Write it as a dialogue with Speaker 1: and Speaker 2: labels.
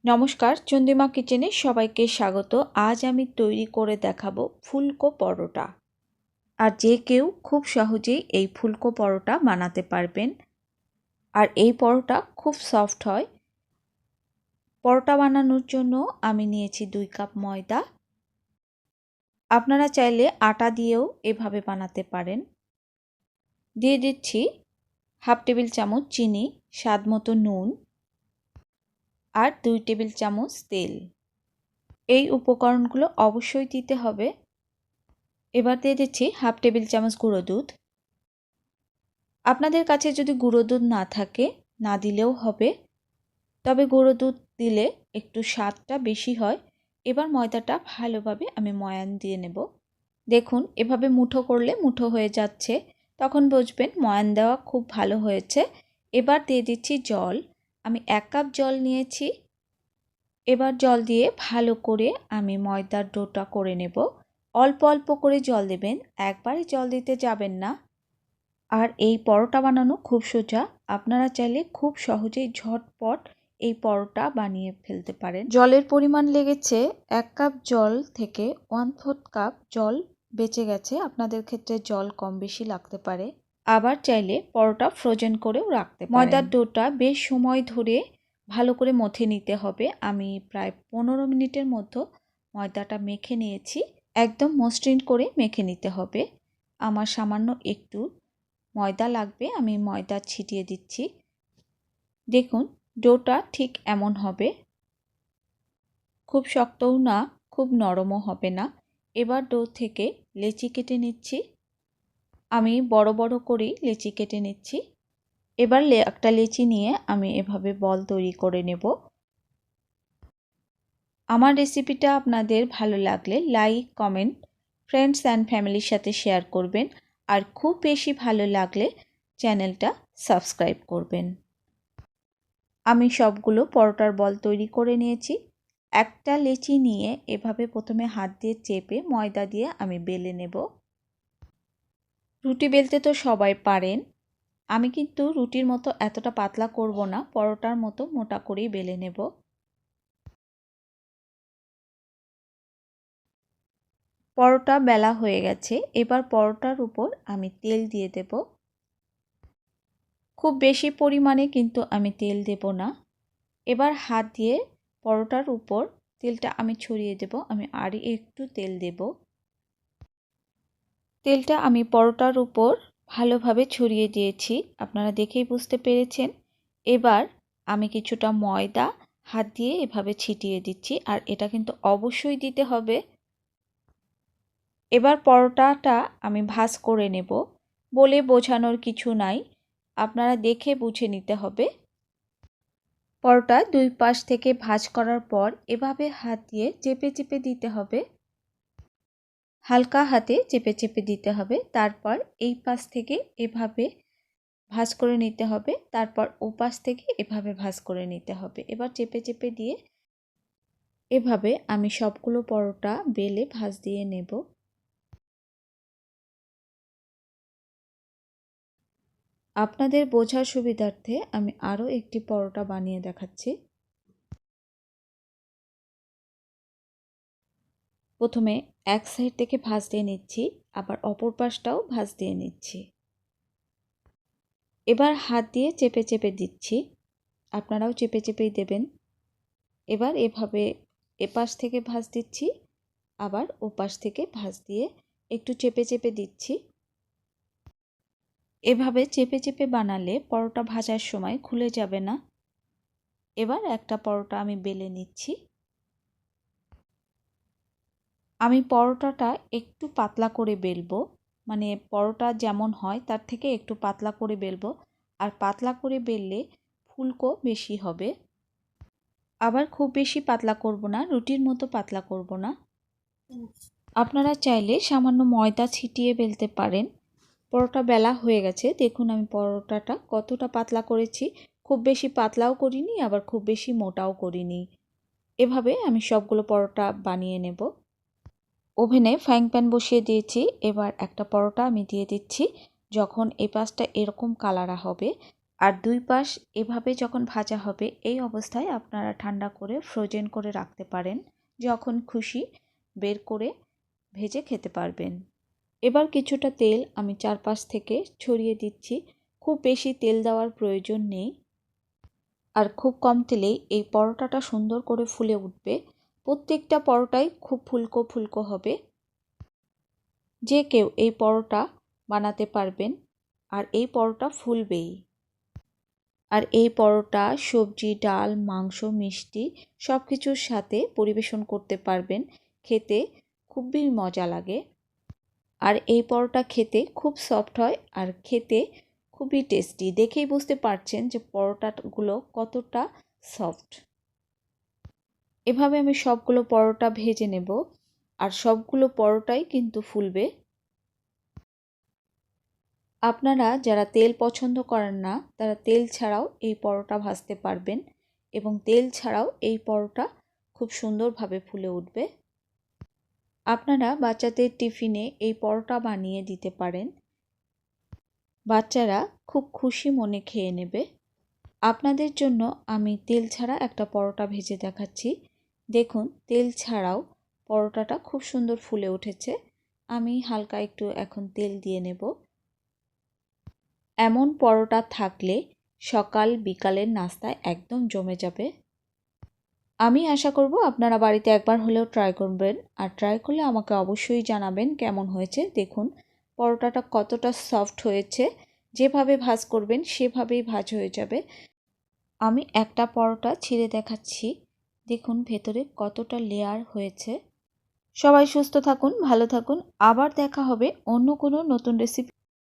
Speaker 1: নমস্কার, চন্দ্রিমা কিচেনে সবাইকে স্বাগত। আজ আমি তৈরি করে দেখাবো ফুলকো পরোটা। আর যে কেউ খুব সহজেই এই ফুলকো পরোটা বানাতে পারবেন। আর এই পরোটা খুব সফট হয়। পরোটা বানানোর জন্য আমি নিয়েছি 2 কাপ ময়দা। আপনারা চাইলে আটা দিয়েও এভাবে বানাতে পারেন। দিয়ে দিচ্ছি হাফ টেবিল চামচ চিনি, স্বাদ মতো নুন আর 2 টেবিল চামচ তেল। এই উপকরণগুলো অবশ্যই দিতে হবে। এবার দিয়ে দিচ্ছি হাফ টেবিল চামচ গুঁড়ো দুধ। আপনাদের কাছে যদি গুঁড়ো দুধ না থাকে না দিলেও হবে, তবে গুঁড়ো দুধ দিলে একটু স্বাদটা বেশি হয়। এবার ময়দাটা ভালোভাবে আমি ময়ান দিয়ে নেব। দেখুন এভাবে মুঠো করলে মুঠো হয়ে যাচ্ছে, তখন বুঝবেন ময়ান দেওয়া খুব ভালো হয়েছে। এবার দিয়ে দিচ্ছি জল। আমি 1 কাপ জল নিয়েছি। এবার জল দিয়ে ভালো করে আমি ময়দার ডোটা করে নেব। অল্প অল্প করে জল দেবেন, একবারে জল দিতে যাবেন না। আর এই পরোটা বানানো খুব সোজা। আপনারা চাইলে খুব সহজেই ঝটপট এই পরোটা বানিয়ে ফেলতে পারেন। জলের পরিমাণ লেগেছে 1 কাপ জল থেকে 1/4 কাপ জল বেঁচে গেছে। আপনাদের ক্ষেত্রে জল কম বেশি লাগতে পারে। আবার চাইলে পরোটা ফ্রোজেন করেও রাখতে পারেন। ময়দার ডোটা বেশ সময় ধরে ভালো করে মথে নিতে হবে। আমি প্রায় 15 মিনিটের মতো ময়দাটা মেখে নিয়েছি। একদম মসৃণ করে মেখে নিতে হবে। আমার সামান্য একটু ময়দা লাগবে, আমি ময়দা ছিটিয়ে দিচ্ছি। দেখুন ডোটা ঠিক এমন হবে, খুব শক্তও না খুব নরমও হবে না। এবার ডো থেকে লেচি কেটে নিচ্ছি। আমি বড় বড় করেই লেচি কেটে নিচ্ছি। এবার একটা লেচি নিয়ে আমি এভাবে বল তৈরি করে নেব। আমার রেসিপিটা আপনাদের ভালো লাগলে লাইক, কমেন্ট, ফ্রেন্ডস অ্যান্ড ফ্যামিলির সাথে শেয়ার করবেন। আর খুব বেশি ভালো লাগলে চ্যানেলটা সাবস্ক্রাইব করবেন। আমি সবগুলো পরোটার বল তৈরি করে নিয়েছি। একটা লেচি নিয়ে এভাবে প্রথমে হাত দিয়ে চেপে ময়দা দিয়ে আমি বেলে নেব। রুটি বেলতে তো সবাই পারেন, আমি কিন্তু রুটির মতো এতটা পাতলা করব না, পরোটার মতো মোটা করেই বেলে নেব। পরোটা বেলা হয়ে গেছে। এবার পরোটার উপর আমি তেল দিয়ে দেব। খুব বেশি পরিমাণে কিন্তু আমি তেল দেব না। এবার হাত দিয়ে পরোটার উপর তেলটা আমি ছড়িয়ে দেব। আমি আর একটু তেল দেব। তেলটা আমি পরোটার উপর ভালোভাবে ছড়িয়ে দিয়েছি, আপনারা দেখেই বুঝতে পেরেছেন। এবার আমি কিছুটা ময়দা হাত দিয়ে এভাবে ছিটিয়ে দিচ্ছি, আর এটা কিন্তু অবশ্যই দিতে হবে। এবার পরোটাটা আমি ভাঁজ করে নেব। বলে বোঝানোর কিছু নাই, আপনারা দেখে বুঝে নিতে হবে। পরোটা 2 পাশ থেকে ভাঁজ করার পর এভাবে হাত দিয়ে চেপে চেপে দিতে হবে। হালকা হাতে চেপে চেপে দিতে হবে। তারপর এই পাশ থেকে এভাবে ভাঁজ করে নিতে হবে। তারপর ও পাশ থেকে এভাবে ভাঁজ করে নিতে হবে। এবার চেপে চেপে দিয়ে এভাবে আমি সবগুলো পরোটা বেলে ভাঁজ দিয়ে নেব। আপনাদের বোঝার সুবিধার্থে আমি আরও একটি পরোটা বানিয়ে দেখাচ্ছি। প্রথমে এক সাইড থেকে ভাঁজ দিয়ে নিচ্ছি, আবার অপর পাশটাও ভাঁজ দিয়ে নিচ্ছি। এবার হাত দিয়ে চেপে চেপে দিচ্ছি, আপনারাও চেপে চেপেই দেবেন। এবার এভাবে এপাশ থেকে ভাঁজ দিচ্ছি, আবার ওপাশ থেকে ভাঁজ দিয়ে একটু চেপে চেপে দিচ্ছি। এভাবে চেপে চেপে বানালে পরোটা ভাজার সময় খুলে যাবে না। এবার একটা পরোটা আমি বেলে নিচ্ছি। আমি পরোটাটা একটু পাতলা করে বেলবো, মানে পরোটা যেমন হয় তার থেকে একটু পাতলা করে বেলবো। আর পাতলা করে বেললে ফুলকো বেশি হবে। আবার খুব বেশি পাতলা করব না, রুটির মতো পাতলা করব না। আপনারা চাইলে সামান্য ময়দা ছিটিয়ে বেলতে পারেন। পরোটা বেলা হয়ে গেছে, দেখুন আমি পরোটাটা কতটা পাতলা করেছি। খুব বেশি পাতলাও করিনি, আবার খুব বেশি মোটাও করিনি। এভাবে আমি সবগুলো পরোটা বানিয়ে নেব। ওভেনে ফ্রাইং প্যান বসিয়ে দিয়েছি। এবার একটা পরোটা আমি দিয়ে দিচ্ছি। যখন এই পাশটা এরকম কালার হবে আর দুই পাশ এভাবে যখন ভাজা হবে এই অবস্থায় আপনারা ঠান্ডা করে ফ্রোজেন করে রাখতে পারেন, যখন খুশি বের করে ভেজে খেতে পারবেন। এবার কিছুটা তেল আমি চারপাশ থেকে ছড়িয়ে দিচ্ছি। খুব বেশি তেল দেওয়ার প্রয়োজন নেই, আর খুব কম তেলেই এই পরোটাটা সুন্দর করে ফুলে উঠবে। প্রত্যেকটা পরোটাই খুব ফুলকো ফুলকো হবে। যে কেউ এই পরোটা বানাতে পারবেন, আর এই পরোটা ফুলবেই। আর এই পরোটা সবজি, ডাল, মাংস, মিষ্টি সব কিছুর সাথে পরিবেশন করতে পারবেন। খেতে খুবই মজা লাগে। আর এই পরোটা খেতে খুব সফট হয় আর খেতে খুবই টেস্টি। দেখেই বুঝতে পারছেন যে পরোটাগুলো কতটা সফট। এভাবে আমি সবগুলো পরোটা ভেজে নেব, আর সবগুলো পরোটাই কিন্তু ফুলবে। আপনারা যারা তেল পছন্দ করেন না তারা তেল ছাড়াও এই পরোটা ভাজতে পারবেন, এবং তেল ছাড়াও এই পরোটা খুব সুন্দরভাবে ফুলে উঠবে। আপনারা বাচ্চাদের টিফিনে এই পরোটা বানিয়ে দিতে পারেন। বাচ্চারা খুব খুশি মনে খেয়ে নেবে। আপনাদের জন্য আমি তেল ছাড়া একটা পরোটা ভেজে দেখাচ্ছি। দেখুন, তেল ছাড়াও পরোটাটা খুব সুন্দর ফুলে উঠেছে। আমি হালকা একটু এখন তেল দিয়ে নেব। এমন পরোটা থাকলে সকাল বিকালের নাস্তায় একদম জমে যাবে। আমি আশা করব আপনারা বাড়িতে একবার হলেও ট্রাই করবেন, আর ট্রাই করলে আমাকে অবশ্যই জানাবেন কেমন হয়েছে। দেখুন পরোটাটা কতটা সফট হয়েছে। যেভাবে ভাজ করবেন সেভাবেই ভাজ হয়ে যাবে। আমি একটা পরোটা ছিঁড়ে দেখাচ্ছি। দেখুন ভেতরে কতটা লেয়ার হয়েছে। সবাই সুস্থ থাকুন, ভালো থাকুন। আবার দেখা হবে অন্য কোনো নতুন রেসিপি।